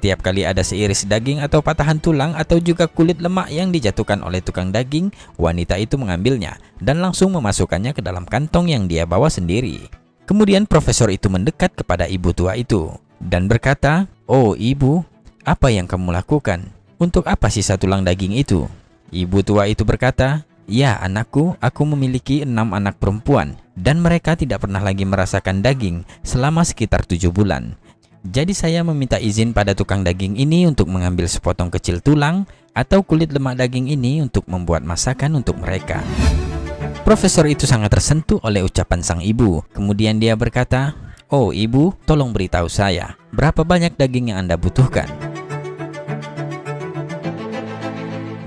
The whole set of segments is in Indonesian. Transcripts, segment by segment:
Setiap kali ada seiris daging atau patahan tulang atau juga kulit lemak yang dijatuhkan oleh tukang daging, wanita itu mengambilnya dan langsung memasukkannya ke dalam kantong yang dia bawa sendiri. Kemudian profesor itu mendekat kepada ibu tua itu dan berkata, "Oh ibu, apa yang kamu lakukan? Untuk apa sisa tulang daging itu?" Ibu tua itu berkata, "Ya anakku, aku memiliki 6 anak perempuan dan mereka tidak pernah lagi merasakan daging selama sekitar 7 bulan. Jadi saya meminta izin pada tukang daging ini untuk mengambil sepotong kecil tulang atau kulit lemak daging ini untuk membuat masakan untuk mereka." Profesor itu sangat tersentuh oleh ucapan sang ibu. Kemudian dia berkata, "Oh ibu, tolong beritahu saya, berapa banyak daging yang Anda butuhkan?"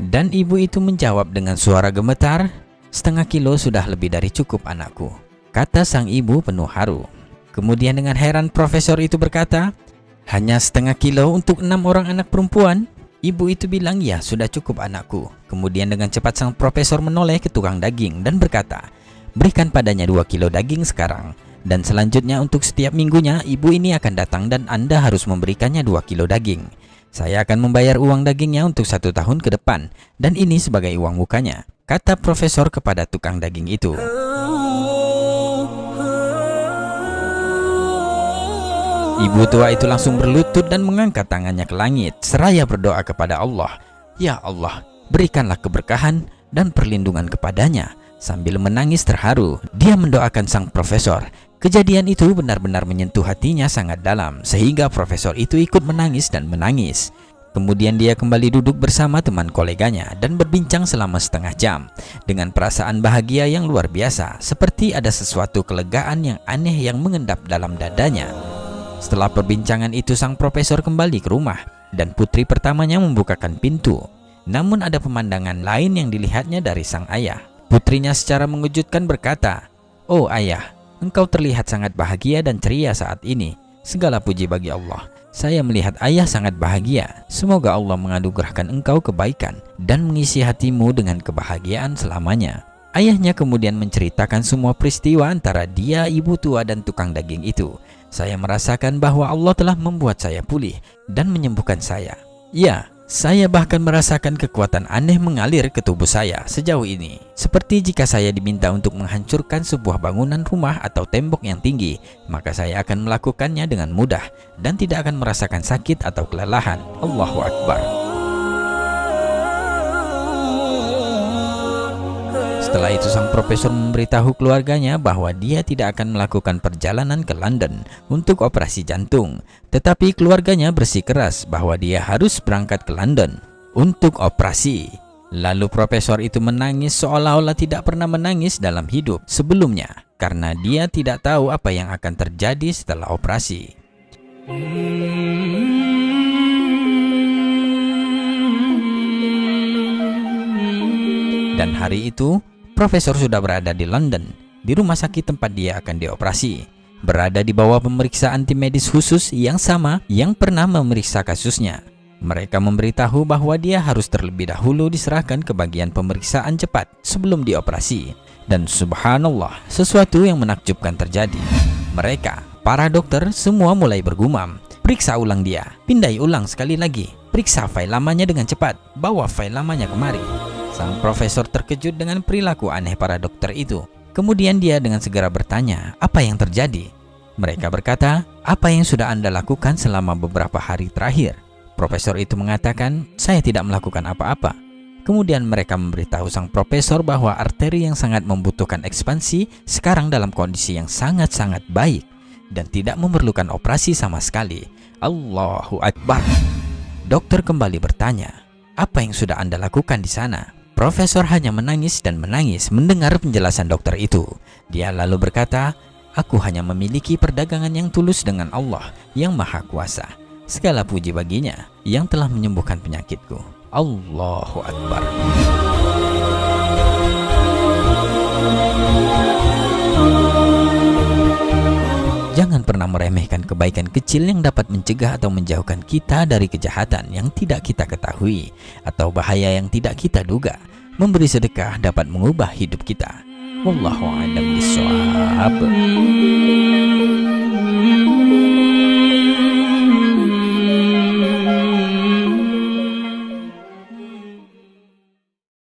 Dan ibu itu menjawab dengan suara gemetar, "Setengah kilo sudah lebih dari cukup anakku," kata sang ibu penuh haru. Kemudian dengan heran profesor itu berkata, "Hanya setengah kilo untuk 6 orang anak perempuan?" Ibu itu bilang, "Ya sudah cukup anakku." Kemudian dengan cepat sang profesor menoleh ke tukang daging dan berkata, "Berikan padanya 2 kilo daging sekarang. Dan selanjutnya untuk setiap minggunya ibu ini akan datang dan Anda harus memberikannya 2 kilo daging. Saya akan membayar uang dagingnya untuk 1 tahun ke depan dan ini sebagai uang mukanya," kata profesor kepada tukang daging itu. Ibu tua itu langsung berlutut dan mengangkat tangannya ke langit seraya berdoa kepada Allah, "Ya Allah, berikanlah keberkahan dan perlindungan kepadanya." Sambil menangis terharu, dia mendoakan sang profesor. Kejadian itu benar-benar menyentuh hatinya sangat dalam sehingga profesor itu ikut menangis dan menangis. Kemudian dia kembali duduk bersama teman koleganya dan berbincang selama setengah jam dengan perasaan bahagia yang luar biasa, seperti ada sesuatu kelegaan yang aneh yang mengendap dalam dadanya. Setelah perbincangan itu sang profesor kembali ke rumah dan putri pertamanya membukakan pintu. Namun ada pemandangan lain yang dilihatnya dari sang ayah. Putrinya secara mengejutkan berkata, "Oh ayah, engkau terlihat sangat bahagia dan ceria saat ini. Segala puji bagi Allah. Saya melihat ayah sangat bahagia. Semoga Allah menganugerahkan engkau kebaikan dan mengisi hatimu dengan kebahagiaan selamanya." Ayahnya kemudian menceritakan semua peristiwa antara dia, ibu tua dan tukang daging itu. "Saya merasakan bahwa Allah telah membuat saya pulih dan menyembuhkan saya. Ya, saya bahkan merasakan kekuatan aneh mengalir ke tubuh saya sejauh ini. Seperti jika saya diminta untuk menghancurkan sebuah bangunan rumah atau tembok yang tinggi, maka saya akan melakukannya dengan mudah dan tidak akan merasakan sakit atau kelelahan." Allahu Akbar. Setelah itu sang profesor memberitahu keluarganya bahwa dia tidak akan melakukan perjalanan ke London untuk operasi jantung. Tetapi keluarganya bersikeras bahwa dia harus berangkat ke London untuk operasi. Lalu profesor itu menangis seolah-olah tidak pernah menangis dalam hidup sebelumnya karena dia tidak tahu apa yang akan terjadi setelah operasi. Dan hari itu profesor sudah berada di London, di rumah sakit tempat dia akan dioperasi, berada di bawah pemeriksaan tim medis khusus yang sama yang pernah memeriksa kasusnya. Mereka memberitahu bahwa dia harus terlebih dahulu diserahkan ke bagian pemeriksaan cepat sebelum dioperasi. Dan subhanallah, sesuatu yang menakjubkan terjadi. Mereka, para dokter, semua mulai bergumam, "Periksa ulang dia, pindai ulang sekali lagi, periksa file lamanya dengan cepat, bawa file lamanya kemari." Sang profesor terkejut dengan perilaku aneh para dokter itu. Kemudian dia dengan segera bertanya, "Apa yang terjadi?" Mereka berkata, "Apa yang sudah Anda lakukan selama beberapa hari terakhir?" Profesor itu mengatakan, "Saya tidak melakukan apa-apa." Kemudian mereka memberitahu sang profesor bahwa arteri yang sangat membutuhkan ekspansi sekarang dalam kondisi yang sangat-sangat baik dan tidak memerlukan operasi sama sekali. Allahu Akbar. Dokter kembali bertanya, "Apa yang sudah Anda lakukan di sana?" Profesor hanya menangis dan menangis mendengar penjelasan dokter itu. Dia lalu berkata, "Aku hanya memiliki perdagangan yang tulus dengan Allah yang Maha Kuasa. Segala puji baginya yang telah menyembuhkan penyakitku." Allahu Akbar. Jangan pernah meremehkan kebaikan kecil yang dapat mencegah atau menjauhkan kita dari kejahatan yang tidak kita ketahui atau bahaya yang tidak kita duga. Memberi sedekah dapat mengubah hidup kita. Wallahu a'lam bishawab.